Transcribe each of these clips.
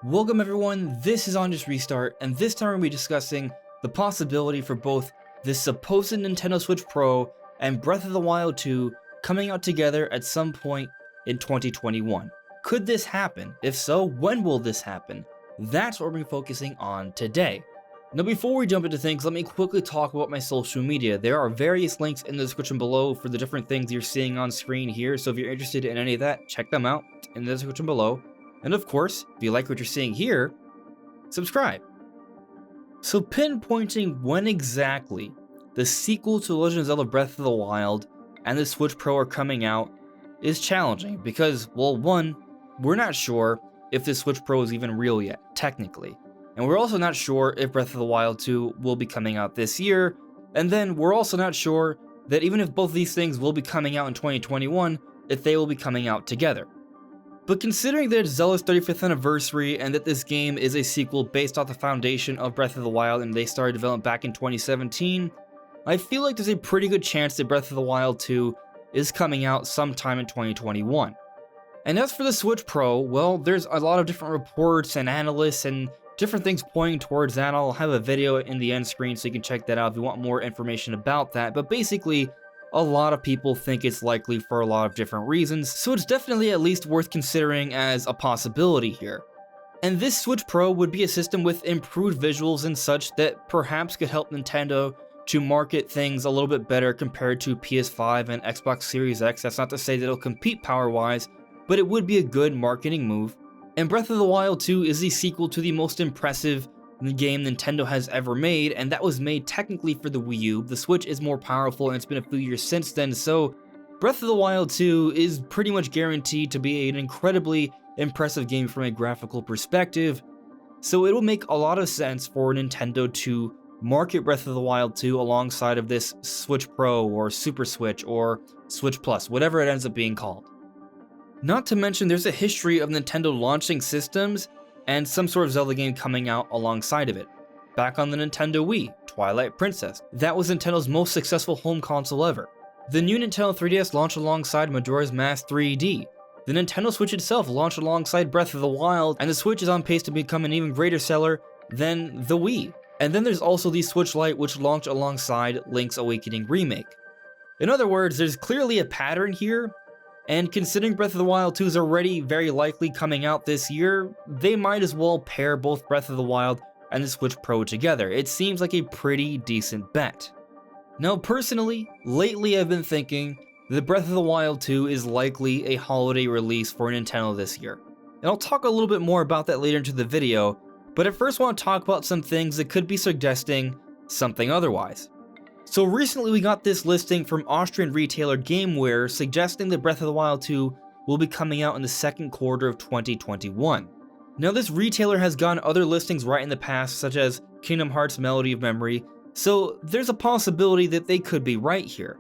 Welcome everyone, this is On Just Restart, and this time we're going to be discussing the possibility for both this supposed Nintendo Switch Pro and Breath of the Wild 2 coming out together at some point in 2021. Could this happen? If so, when will this happen? That's what we're going to be focusing on today. Now before we jump into things, let me quickly talk about my social media. There are various links in the description below for the different things you're seeing on screen here, so if you're interested in any of that, check them out in the description below. And of course, if you like what you're seeing here, subscribe. So pinpointing when exactly the sequel to Legend of Zelda Breath of the Wild and the Switch Pro are coming out is challenging because, well, one, we're not sure if the Switch Pro is even real yet, technically. And we're also not sure if Breath of the Wild 2 will be coming out this year, and then we're also not sure that even if both of these things will be coming out in 2021, if they will be coming out together. But considering that it's Zelda's 35th anniversary and that this game is a sequel based off the foundation of Breath of the Wild and they started development back in 2017, I feel like there's a pretty good chance that Breath of the Wild 2 is coming out sometime in 2021. And as for the Switch Pro, well, there's a lot of different reports and analysts and different things pointing towards that. I'll have a video in the end screen so you can check that out if you want more information about that. But basically, a lot of people think it's likely for a lot of different reasons, so it's definitely at least worth considering as a possibility here. And this Switch Pro would be a system with improved visuals and such that perhaps could help Nintendo to market things a little bit better compared to PS5 and Xbox Series X. That's not to say that it'll compete power-wise, but it would be a good marketing move. And Breath of the Wild 2 is the sequel to the most impressive game Nintendo has ever made, and that was made technically for the Wii U. The Switch is more powerful and it's been a few years since then, so Breath of the Wild 2 is pretty much guaranteed to be an incredibly impressive game from a graphical perspective, so it will make a lot of sense for Nintendo to market Breath of the Wild 2 alongside of this Switch Pro or Super Switch or Switch Plus, whatever it ends up being called. Not to mention there's a history of Nintendo launching systems and some sort of Zelda game coming out alongside of it. Back on the Nintendo Wii, Twilight Princess. That was Nintendo's most successful home console ever. The new Nintendo 3DS launched alongside Majora's Mask 3D. The Nintendo Switch itself launched alongside Breath of the Wild, and the Switch is on pace to become an even greater seller than the Wii. And then there's also the Switch Lite, which launched alongside Link's Awakening Remake. In other words, there's clearly a pattern here, and considering Breath of the Wild 2 is already very likely coming out this year, they might as well pair both Breath of the Wild and the Switch Pro together. It seems like a pretty decent bet. Now personally, lately I've been thinking that Breath of the Wild 2 is likely a holiday release for Nintendo this year. And I'll talk a little bit more about that later into the video, but I first want to talk about some things that could be suggesting something otherwise. So recently we got this listing from Austrian retailer GameWare suggesting that Breath of the Wild 2 will be coming out in the second quarter of 2021. Now this retailer has gotten other listings right in the past, such as Kingdom Hearts Melody of Memory, so there's a possibility that they could be right here.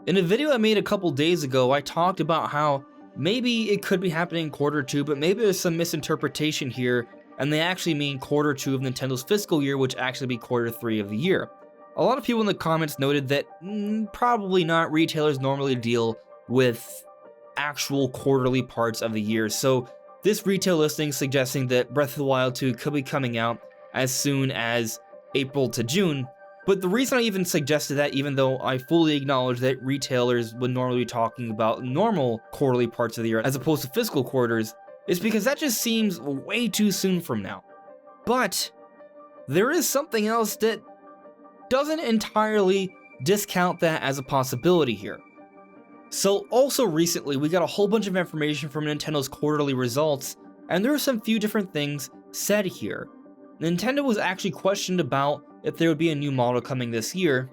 In a video I made a couple days ago, I talked about how maybe it could be happening in quarter 2, but maybe there's some misinterpretation here, and they actually mean quarter 2 of Nintendo's fiscal year, which actually be quarter 3 of the year. A lot of people in the comments noted that probably not. Retailers normally deal with actual quarterly parts of the year, so this retail listing suggesting that Breath of the Wild 2 could be coming out as soon as April to June. But the reason I even suggested that, even though I fully acknowledge that retailers would normally be talking about normal quarterly parts of the year as opposed to fiscal quarters, is because that just seems way too soon from now. But there is something else that doesn't entirely discount that as a possibility here. So also recently we got a whole bunch of information from Nintendo's quarterly results, and there are some few different things said here. Nintendo was actually questioned about if there would be a new model coming this year,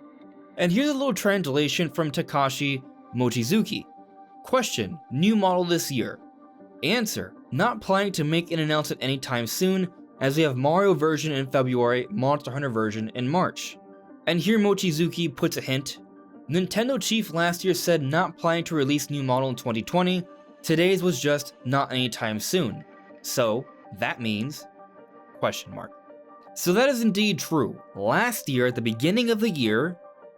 and here's a little translation from Takashi Mochizuki. Question: new model this year. Answer: not planning to make an announcement anytime soon, as we have Mario version in February, Monster Hunter version in March. And here Mochizuki puts a hint. Nintendo chief last year said not planning to release new model in 2020. Today's was just not anytime soon. So that means ? So that is indeed true. Last year at the beginning of the year,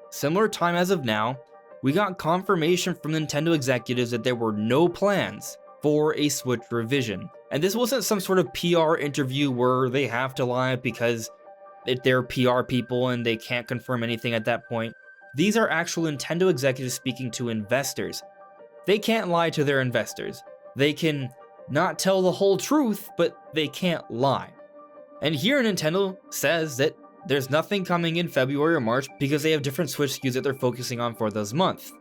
similar time as of now, we got confirmation from Nintendo executives that there were no plans for a Switch revision. And this wasn't some sort of PR interview where they have to lie because they're PR people and they can't confirm anything at that point. These are actual Nintendo executives speaking to investors. They can't lie to their investors. They can not tell the whole truth, but they can't lie. And here Nintendo says that there's nothing coming in February or March because they have different Switch SKUs that they're focusing on for those months.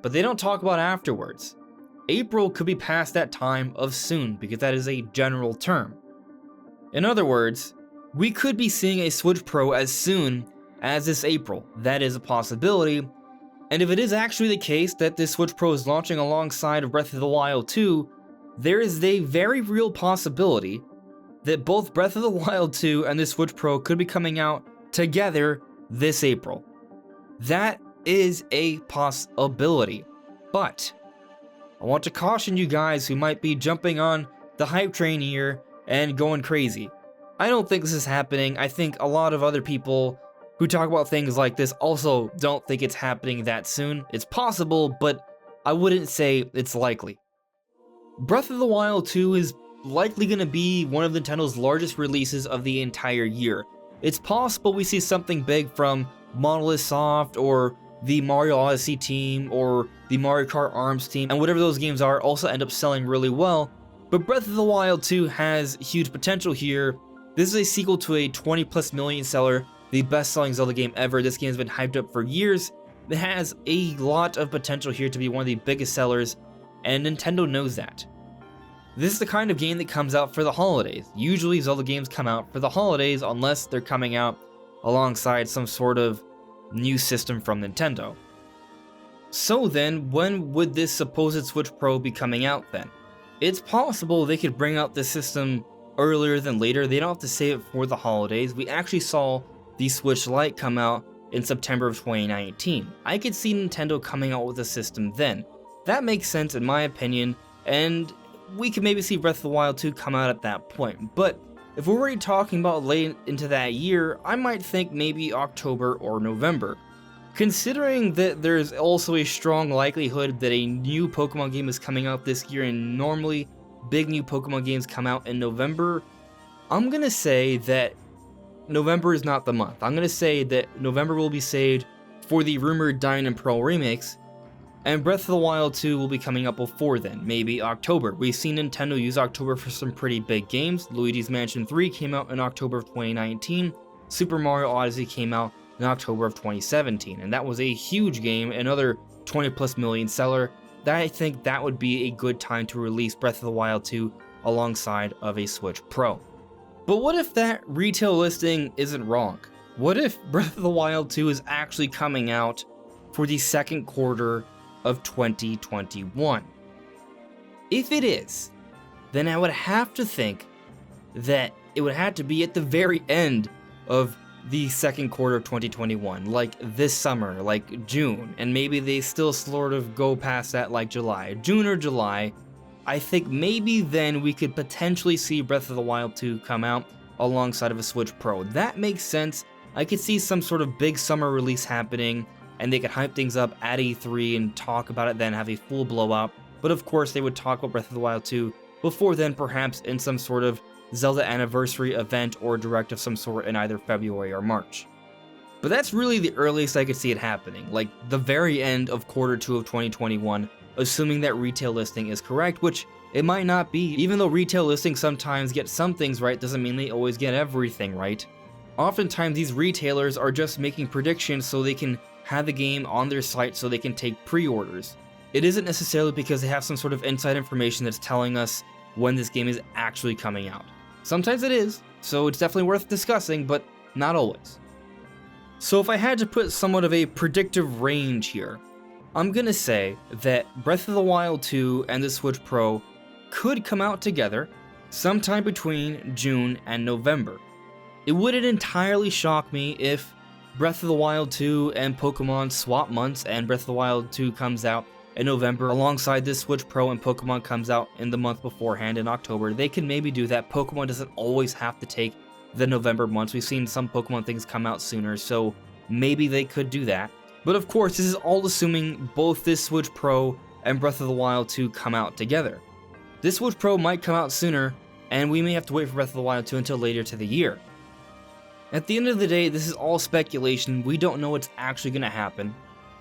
But they don't talk about afterwards. April could be past that time of soon because that is a general term. In other words, we could be seeing a Switch Pro as soon as this April. That is a possibility. And if it is actually the case that this Switch Pro is launching alongside Breath of the Wild 2, there is a very real possibility that both Breath of the Wild 2 and the Switch Pro could be coming out together this April. That is a possibility. But I want to caution you guys who might be jumping on the hype train here and going crazy. I don't think this is happening. I think a lot of other people who talk about things like this also don't think it's happening that soon. It's possible, but I wouldn't say it's likely. Breath of the Wild 2 is likely going to be one of Nintendo's largest releases of the entire year. It's possible we see something big from Monolith Soft or the Mario Odyssey team or the Mario Kart ARMS team, and whatever those games are also end up selling really well. But Breath of the Wild 2 has huge potential here. This is a sequel to a 20+ million seller, the best-selling Zelda game ever. This game has been hyped up for years. It has a lot of potential here to be one of the biggest sellers, and Nintendo knows that. This is the kind of game that comes out for the holidays. Usually Zelda games come out for the holidays unless they're coming out alongside some sort of new system from Nintendo. So then, when would this supposed Switch Pro be coming out then? It's possible they could bring out the system earlier than later. They don't have to save it for the holidays. We actually saw the Switch Lite come out in September of 2019. I could see Nintendo coming out with a system then. That makes sense in my opinion, and we could maybe see Breath of the Wild 2 come out at that point. But if we're already talking about late into that year, I might think maybe October or November. Considering that there's also a strong likelihood that a new Pokemon game is coming out this year, and normally big new Pokemon games come out in November, I'm gonna say that November is not the month. I'm gonna say that November will be saved for the rumored Diamond and Pearl remakes, and Breath of the Wild 2 will be coming up before then, maybe October. We've seen Nintendo use October for some pretty big games. Luigi's Mansion 3 came out in October of 2019. Super Mario Odyssey came out in October of 2017, and that was a huge game, another 20+ million seller. I think that would be a good time to release Breath of the Wild 2 alongside of a Switch Pro. But what if that retail listing isn't wrong? What if Breath of the Wild 2 is actually coming out for the second quarter of 2021? If it is, then I would have to think that it would have to be at the very end of the second quarter of 2021, like this summer, like June, and maybe they still sort of go past that like July. June or July, I think maybe then we could potentially see Breath of the Wild 2 come out alongside of a Switch Pro. That makes sense. I could see some sort of big summer release happening, and they could hype things up at E3 and talk about it then, have a full blowout. But of course, they would talk about Breath of the Wild 2 before then, perhaps in some sort of Zelda anniversary event or direct of some sort in either February or March. But that's really the earliest I could see it happening, like the very end of quarter 2 of 2021, assuming that retail listing is correct, which it might not be. Even though retail listings sometimes get some things right, doesn't mean they always get everything right. Oftentimes these retailers are just making predictions so they can have the game on their site so they can take pre-orders. It isn't necessarily because they have some sort of inside information that's telling us when this game is actually coming out. Sometimes it is, so it's definitely worth discussing, but not always. So if I had to put somewhat of a predictive range here, I'm gonna say that Breath of the Wild 2 and the Switch Pro could come out together sometime between June and November. It wouldn't entirely shock me if Breath of the Wild 2 and Pokemon swap months and Breath of the Wild 2 comes out in November alongside this Switch Pro and Pokemon comes out in the month beforehand in October. They can maybe do that. Pokemon doesn't always have to take the November months. We've seen some Pokemon things come out sooner, so maybe they could do that. But of course, this is all assuming both this Switch Pro and Breath of the Wild 2 come out together. this Switch Pro might come out sooner, and we may have to wait for Breath of the Wild 2 until later to the year. At the end of the day, this is all speculation. We don't know what's actually going to happen.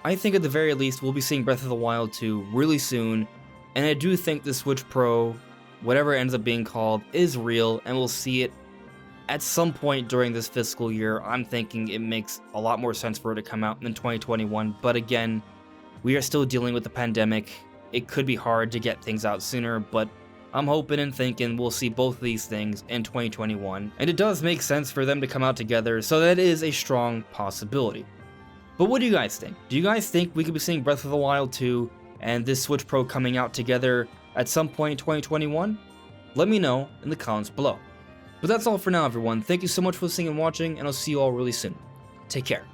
I think at the very least we'll be seeing Breath of the Wild 2 really soon, and I do think the Switch Pro, whatever it ends up being called, is real, and we'll see it at some point during this fiscal year. I'm thinking it makes a lot more sense for it to come out in 2021, but again, we are still dealing with the pandemic. It could be hard to get things out sooner, but I'm hoping and thinking we'll see both of these things in 2021, and it does make sense for them to come out together, so that is a strong possibility. But what do you guys think? Do you guys think we could be seeing Breath of the Wild 2 and this Switch Pro coming out together at some point in 2021? Let me know in the comments below. But that's all for now, everyone. Thank you so much for listening and watching, and I'll see you all really soon. Take care.